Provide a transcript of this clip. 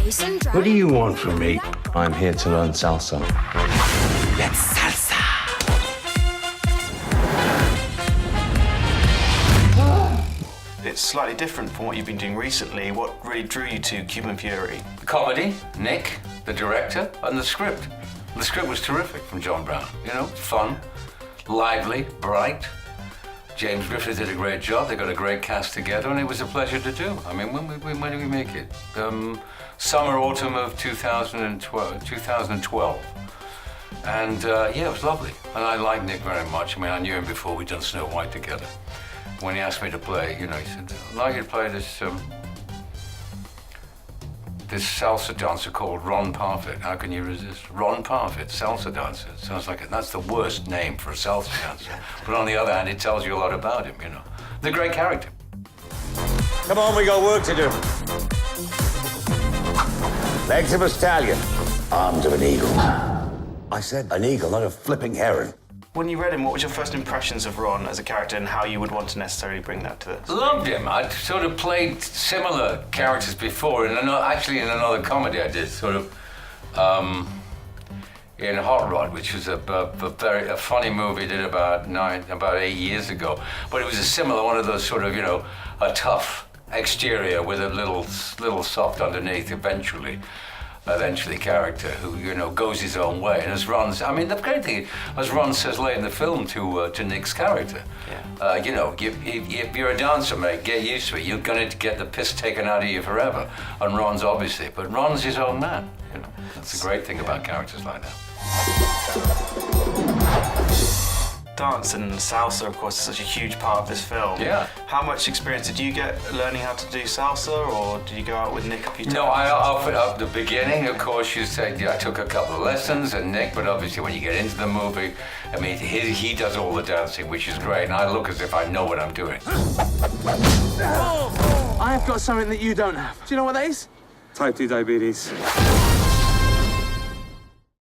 What do you want from me? I'm here to learn salsa. Let's salsa. It's slightly different from what you've been doing recently. What really drew you to Cuban Fury? The comedy, Nick, the director, and the script. The script was terrific from John Brown. You know, fun, lively, bright. James Griffith did a great job. They got a great cast together, and it was a pleasure to do. I mean, when did we make it? Summer, autumn of 2012. And yeah, it was lovely. And I liked Nick very much. I mean, I knew him before. We'd done Snow White together. When he asked me to play, you know, he said, I'd like you to play this salsa dancer called Ron Parfit. How can you resist? Ron Parfit, salsa dancer. It sounds like that's the worst name for a salsa dancer. But on the other hand, it tells you a lot about him, you know. The great character. Come on, we got work to do. Legs of a stallion, arms of an eagle. I said an eagle, not a flipping heron. When you read him, what was your first impressions of Ron as a character and how you would want to necessarily bring that to this? Loved him. I'd sort of played similar characters before, actually in another comedy I did, sort of in Hot Rod, which was a very funny movie I did about 8 years ago. But it was a similar one of those sort of, you know, a tough exterior with a little soft underneath eventually character who, you know, goes his own way. And as Ron's, I mean, the great thing, as Ron says late in the film to Nick's character, you know, if you're a dancer, mate, get used to it. You're going to get the piss taken out of you forever. And Ron's obviously, but Ron's his own man, you know. That's the great thing about characters like that. Dance and salsa, of course, is such a huge part of this film. Yeah. How much experience did you get learning how to do salsa, or did you go out with Nick a few times? No, I offered up the beginning. Of course, you said I took a couple of lessons, and Nick. But obviously, when you get into the movie, I mean, he does all the dancing, which is great, and I look as if I know what I'm doing. I have got something that you don't have. Do you know what that is? Type 2 diabetes.